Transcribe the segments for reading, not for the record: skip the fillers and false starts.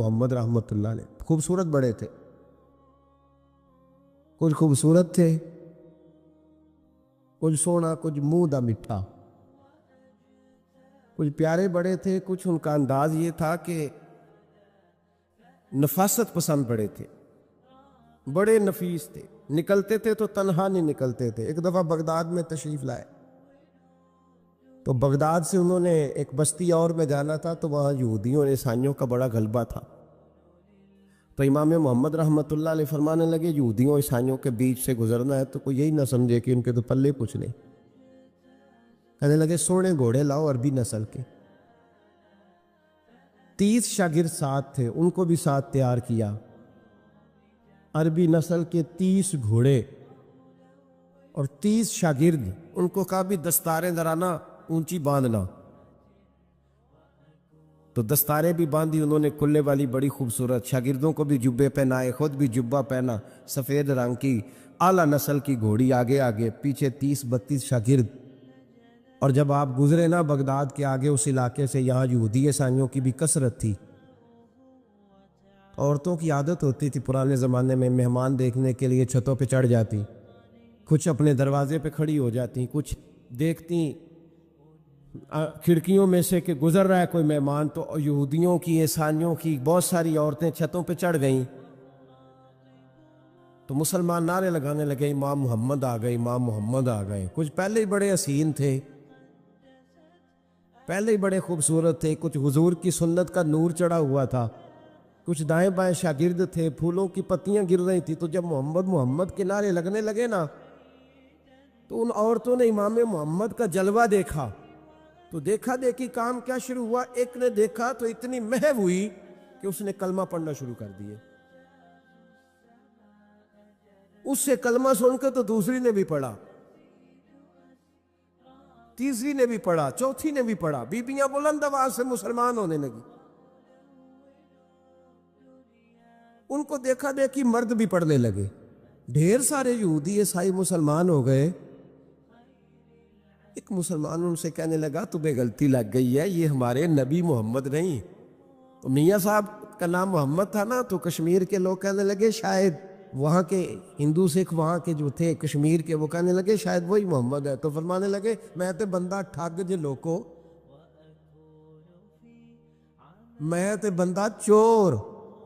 محمد رحمۃ اللہ علیہ خوبصورت بڑے تھے، کچھ خوبصورت تھے، کچھ سونا، کچھ منہ دا مٹھا، کچھ پیارے بڑے تھے، کچھ ان کا انداز یہ تھا کہ نفاست پسند بڑے تھے، بڑے نفیس تھے، نکلتے تھے تو تنہا نہیں نکلتے تھے۔ ایک دفعہ بغداد میں تشریف لائے تو بغداد سے انہوں نے ایک بستی اور میں جانا تھا، تو وہاں یہودیوں اور عیسائیوں کا بڑا غلبہ تھا، تو امام محمد رحمۃ اللہ علیہ فرمانے لگے یہودیوں اور عیسائیوں کے بیچ سے گزرنا ہے تو کوئی یہی نہ سمجھے کہ ان کے تو پلے پوچھ لیں۔ کہنے لگے سونے گھوڑے لاؤ عربی نسل کے۔ 30 شاگرد ساتھ تھے، ان کو بھی ساتھ تیار کیا، عربی نسل کے 30 گھوڑے اور 30 شاگرد، ان کو کہا بھی دستاریں درانا اونچی باندھنا، تو دستاریں بھی باندھی انہوں نے کلے والی بڑی خوبصورت، شاگردوں کو بھی جبے پہنائے، خود بھی جبہ پہنا سفید رنگ کی، اعلیٰ نسل کی گھوڑی آگے آگے، پیچھے 30-32 شاگرد۔ اور جب آپ گزرے نا بغداد کے آگے اس علاقے سے، یہاں یہودی عیسائیوں کی بھی کثرت تھی، عورتوں کی عادت ہوتی تھی پرانے زمانے میں مہمان دیکھنے کے لیے چھتوں پہ چڑھ جاتی، کچھ اپنے دروازے پہ کھڑی ہو جاتی، کچھ دیکھتی کھڑکیوں میں سے کہ گزر رہا ہے کوئی مہمان، تو یہودیوں کی عیسائیوں کی بہت ساری عورتیں چھتوں پہ چڑھ گئیں، تو مسلمان نعرے لگانے لگے امام محمد آ گئے، امام محمد آ گئے۔ کچھ پہلے ہی بڑے حسین تھے، پہلے ہی بڑے خوبصورت تھے، کچھ حضور کی سنت کا نور چڑھا ہوا تھا، کچھ دائیں بائیں شاگرد تھے، پھولوں کی پتیاں گر رہی تھی، تو جب محمد محمد کے نعرے لگنے لگے نا تو ان عورتوں نے امام محمد کا جلوہ دیکھا، تو دیکھا دیکھی کام کیا شروع ہوا، ایک نے دیکھا تو اتنی محو ہوئی کہ اس نے کلمہ پڑھنا شروع کر دیے، اس سے کلمہ سن کے تو دوسری نے بھی پڑھا، تیسری نے بھی پڑھا، چوتھی نے بھی پڑھا، بیبیاں بلند آواز سے مسلمان ہونے لگی۔ ان کو دیکھا دیکھی مرد بھی پڑھنے لگے، ڈھیر سارے یہودی عیسائی مسلمان ہو گئے۔ ایک مسلمان ان سے کہنے لگا تمہیں غلطی لگ گئی ہے، یہ ہمارے نبی محمد نہیں۔ تو میاں صاحب کا نام محمد تھا نا، تو کشمیر کے لوگ کہنے لگے شاید وہاں کے ہندو سکھ وہاں کے جو تھے کشمیر کے، وہ کہنے لگے شاید وہی محمد ہے، تو فرمانے لگے میں تے بندہ ٹھگ جے لوکو، میں تے بندہ چور،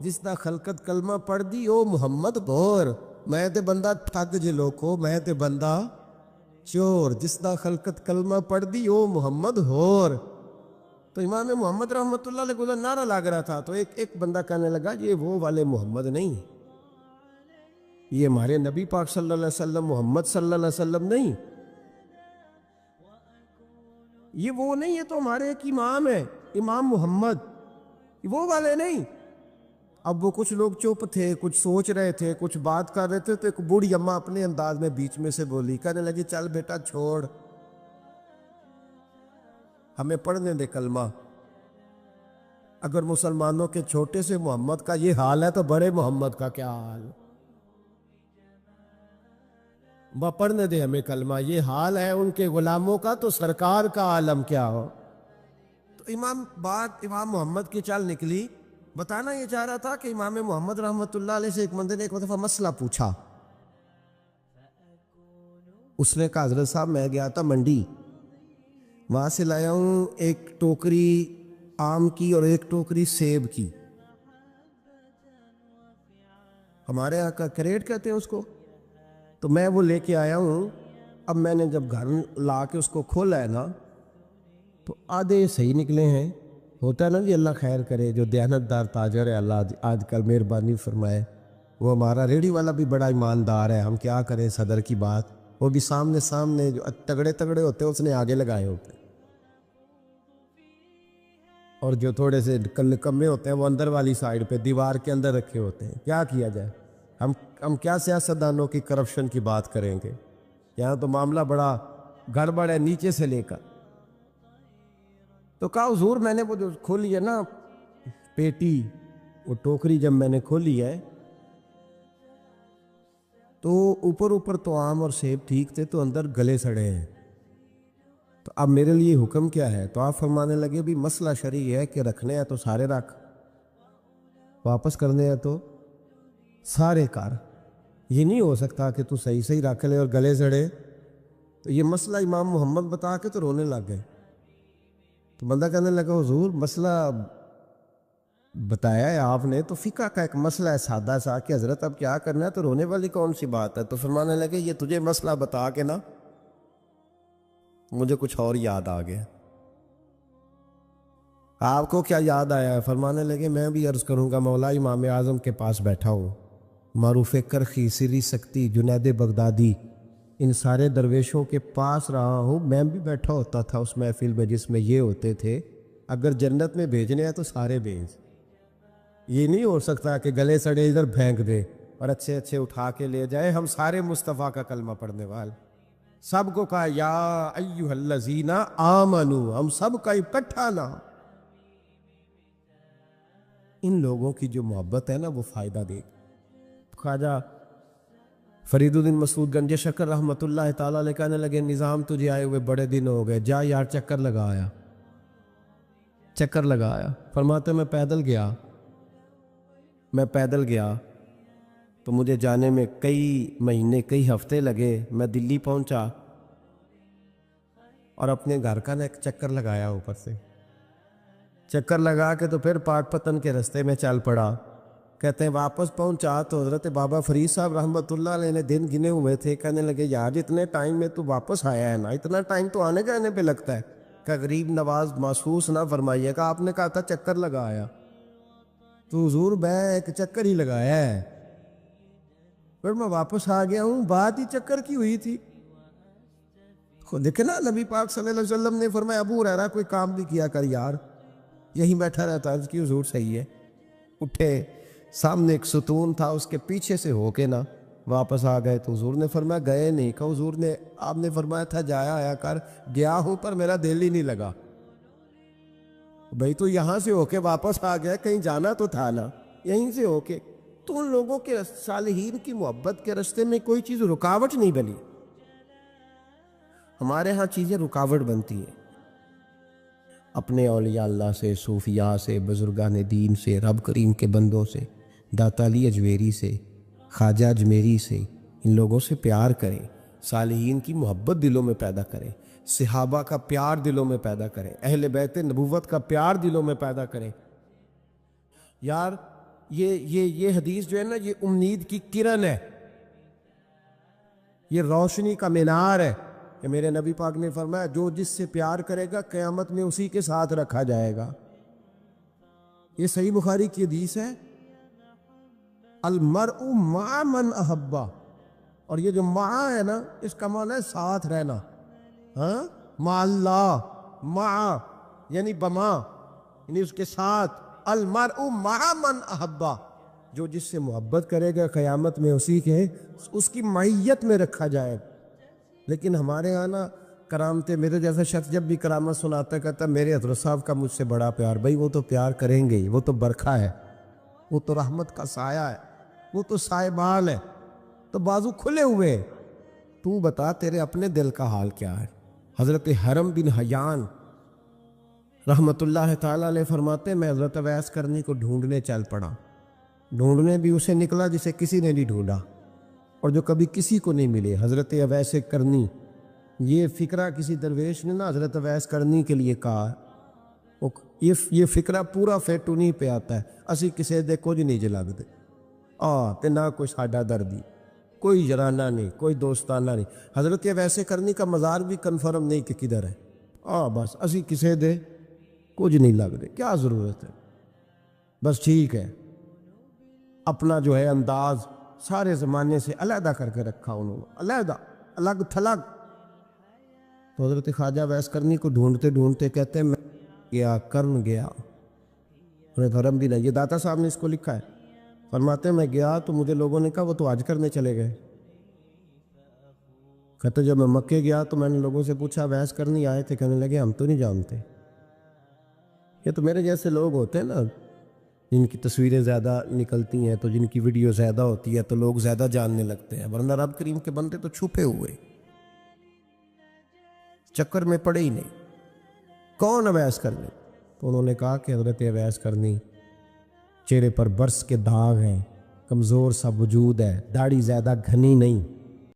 جس دا خلقت کلمہ پڑھ دی او محمد بور، میں تے بندہ ٹھگ جے لوکو، میں تے بندہ چور، جس دا خلقت کلمہ پڑھ دی او محمد ہور۔ تو امام محمد رحمۃ اللہ علیہ کو نعرہ لگ رہا تھا، تو ایک بندہ کہنے لگا یہ وہ والے محمد نہیں، یہ ہمارے نبی پاک صلی اللہ علیہ وسلم محمد صلی اللہ علیہ وسلم نہیں، یہ وہ نہیں، یہ تو ہمارے ایک امام ہے امام محمد، وہ والے نہیں۔ اب وہ کچھ لوگ چپ تھے، کچھ سوچ رہے تھے، کچھ بات کر رہے تھے، تو ایک بوڑھی اماں اپنے انداز میں بیچ میں سے بولی، کہنے لگی چل بیٹا چھوڑ، ہمیں پڑھنے دے کلمہ، اگر مسلمانوں کے چھوٹے سے محمد کا یہ حال ہے تو بڑے محمد کا کیا حال، پڑھنے دے ہمیں کلمہ، یہ حال ہے ان کے غلاموں کا تو سرکار کا عالم کیا ہو۔ تو امام محمد کی چال نکلی، بتانا یہ چاہ رہا تھا کہ امام محمد رحمۃ اللہ علیہ سے ایک بندے نے ایک دفعہ مسئلہ پوچھا، اس نے کہا حضرت صاحب میں گیا تھا منڈی، وہاں سے لایا ہوں ایک ٹوکری آم کی اور ایک ٹوکری سیب کی، ہمارے یہاں کا کریٹ کہتے ہیں اس کو، تو میں وہ لے کے آیا ہوں۔ اب میں نے جب گھر لا کے اس کو کھولا ہے نا تو آدھے صحیح نکلے ہیں، ہوتا ہے نا جی اللہ خیر کرے، جو دیانتدار تاجر ہے اللہ آج کل مہربانی فرمائے، وہ ہمارا ریڑھی والا بھی بڑا ایماندار ہے، ہم کیا کریں صدر کی بات، وہ بھی سامنے جو تگڑے ہوتے ہیں اس نے آگے لگائے ہوتے ہیں، اور جو تھوڑے سے کمے ہوتے ہیں وہ اندر والی سائیڈ پہ دیوار کے اندر رکھے ہوتے ہیں۔ کیا کیا جائے، ہم کیا سیاستدانوں کی کرپشن کی بات کریں گے، یہاں تو معاملہ بڑا گڑبڑ ہے نیچے سے لے کر۔ تو کہا حضور میں نے وہ جو کھولی ہے نا پیٹی، وہ ٹوکری جب میں نے کھولی ہے تو اوپر تو آم اور سیب ٹھیک تھے، تو اندر گلے سڑے ہیں، تو اب میرے لیے حکم کیا ہے؟ تو آپ فرمانے لگے بھی مسئلہ شرعی ہے کہ رکھنے ہیں تو سارے رکھ، واپس کرنے ہیں تو سارے کار. یہ نہیں ہو سکتا کہ تو صحیح صحیح رکھ لے اور گلے سڑے. تو یہ مسئلہ امام محمد بتا کے تو رونے لگ گئے. تو بندہ کہنے لگا حضور مسئلہ بتایا ہے آپ نے تو فقہ کا ایک مسئلہ ہے سادہ سا کہ حضرت اب کیا کرنا ہے, تو رونے والی کون سی بات ہے. تو فرمانے لگے یہ تجھے مسئلہ بتا کے نا مجھے کچھ اور یاد آ گیا. آپ کو کیا یاد آیا ہے؟ فرمانے لگے میں بھی عرض کروں گا, مولا امام اعظم کے پاس بیٹھا ہوں, معروف کرخی, سری سکتی, جنید بغدادی, ان سارے درویشوں کے پاس رہا ہوں. میں بھی بیٹھا ہوتا تھا اس محفل میں جس میں یہ ہوتے تھے. اگر جنت میں بھیجنے ہیں تو سارے بھیج. یہ نہیں ہو سکتا کہ گلے سڑے ادھر پھینک دے اور اچھے اچھے اٹھا کے لے جائے. ہم سارے مصطفیٰ کا کلمہ پڑھنے والے, سب کو کہا یا ایھا الذین آمنو, ہم سب کا اکٹھا نام. ان لوگوں کی جو محبت ہے نا وہ فائدہ دے. خواجہ فرید الدین مسعود گنج شکر رحمۃ اللہ تعالیٰ علیہ کہنے لگے نظام تجھے آئے ہوئے بڑے دن ہو گئے, جا یار چکر لگایا. چکر لگایا. فرماتے میں پیدل گیا تو مجھے جانے میں کئی مہینے کئی ہفتے لگے. میں دلی پہنچا اور اپنے گھر کا نا ایک چکر لگایا اوپر سے. چکر لگا کے تو پھر پاک پتن کے رستے میں چل پڑا. کہتے ہیں واپس پہنچا تو حضرت بابا فرید صاحب رحمۃ اللہ علیہ نے دن گنے ہوئے تھے. کہنے لگے یار اتنے ٹائم میں تو واپس آیا ہے نا, اتنا ٹائم تو آنے جانے پہ لگتا ہے, کہ غریب نواز محسوس نہ فرمائیے گا. آپ نے کہا تھا چکر لگایا, تو حضور میں ایک چکر ہی لگایا ہے, پھر میں واپس آ گیا ہوں. بات ہی چکر کی ہوئی تھی. دیکھیں نا نبی پاک صلی اللہ علیہ وسلم نے فرمایا ابو ہریرہ کوئی کام بھی کیا کر یار, یہیں بیٹھا رہتا. عرض کی حضور صحیح ہے. اٹھے, سامنے ایک ستون تھا اس کے پیچھے سے ہو کے نا واپس آ گئے. تو حضور نے فرمایا گئے نہیں. کہ حضور نے آپ نے فرمایا تھا جایا آیا کر, گیا ہوں پر میرا دل ہی نہیں لگا. بھئی تو یہاں سے ہو کے واپس آ گیا, کہیں جانا تو تھا نا, یہیں سے ہو کے. تو ان لوگوں کے صالحین کی محبت کے رستے میں کوئی چیز رکاوٹ نہیں بنی. ہمارے ہاں چیزیں رکاوٹ بنتی ہیں. اپنے اولیاء اللہ سے, صوفیاء سے, بزرگان دین سے, رب کریم کے بندوں سے, داتا علی اجویری سے, خواجہ اجمیری سے, ان لوگوں سے پیار کریں. صالحین کی محبت دلوں میں پیدا کریں. صحابہ کا پیار دلوں میں پیدا کریں. اہل بیت نبوت کا پیار دلوں میں پیدا کریں. یار یہ حدیث جو ہے نا یہ امید کی کرن ہے, یہ روشنی کا مینار ہے. کہ میرے نبی پاک نے فرمایا جو جس سے پیار کرے گا قیامت میں اسی کے ساتھ رکھا جائے گا. یہ صحیح بخاری کی حدیث ہے, المرء مع من احبہ. اور یہ جو مع ہے نا اس کا معنی ہے ساتھ رہنا. ہاں, مع اللہ, مع یعنی بما یعنی اس کے ساتھ. المرء مع من احبہ, جو جس سے محبت کرے گا قیامت میں اسی کے اس کی معیت میں رکھا جائے. لیکن ہمارے ہاں نا کرامتیں, میرے جیسا شخص جب بھی کرامت سناتا کہتا میرے حضرت صاحب کا مجھ سے بڑا پیار. بھائی وہ تو پیار کریں گے ہی, وہ تو برکھا ہے, وہ تو رحمت کا سایہ ہے, وہ تو سائبان ہے, تو بازو کھلے ہوئے. تو بتا تیرے اپنے دل کا حال کیا ہے. حضرت حرم بن حیان رحمۃ اللہ تعالیٰ علیہ فرماتے میں حضرت اویس کرنی کو ڈھونڈنے چل پڑا. ڈھونڈنے بھی اسے نکلا جسے کسی نے نہیں ڈھونڈا اور جو کبھی کسی کو نہیں ملے. حضرت اویس کرنی, یہ فکرہ کسی درویش نے نا حضرت اویس کرنی کے لیے کہا. یہ فکرہ پورا فٹ انہی پہ آتا ہے, اسی کسے دے کچھ نہیں جلگتے. تے نہ کوئی ساڈا دردی, کوئی جرانہ نہیں, کوئی دوستانہ نہیں. حضرت اویس کرنی کا مزار بھی کنفرم نہیں کہ کدھر ہے. بس اسی کسے دے کچھ نہیں لگتے, کیا ضرورت ہے. بس ٹھیک ہے, اپنا جو ہے انداز سارے زمانے سے علیحدہ کر کے رکھا انہوں نے, علیحدہ, الگ تھلگ. تو حضرت خواجہ اویس کرنی کو ڈھونڈتے ڈھونڈتے کہتے ہیں میں گیا, کرن گیا. حرم بھی نہیں, یہ داتا صاحب نے اس کو لکھا ہے. فرماتے ہیں میں گیا تو مجھے لوگوں نے کہا وہ تو حج کرنے چلے گئے. کہتے جب میں مکے گیا تو میں نے لوگوں سے پوچھا اویس کرنی آئے تھے؟ کہنے لگے ہم تو نہیں جانتے. یہ تو میرے جیسے لوگ ہوتے ہیں نا جن کی تصویریں زیادہ نکلتی ہیں, تو جن کی ویڈیو زیادہ ہوتی ہے تو لوگ زیادہ جاننے لگتے ہیں, ورنہ رب کریم کے بندے تو چھپے ہوئے, چکر میں پڑے ہی نہیں. کون اویس کرنی؟ تو انہوں نے کہا کہ حضرت اویس کرنی چہرے پر برس کے داغ ہیں، کمزور سا وجود ہے، داڑھی زیادہ گھنی نہیں،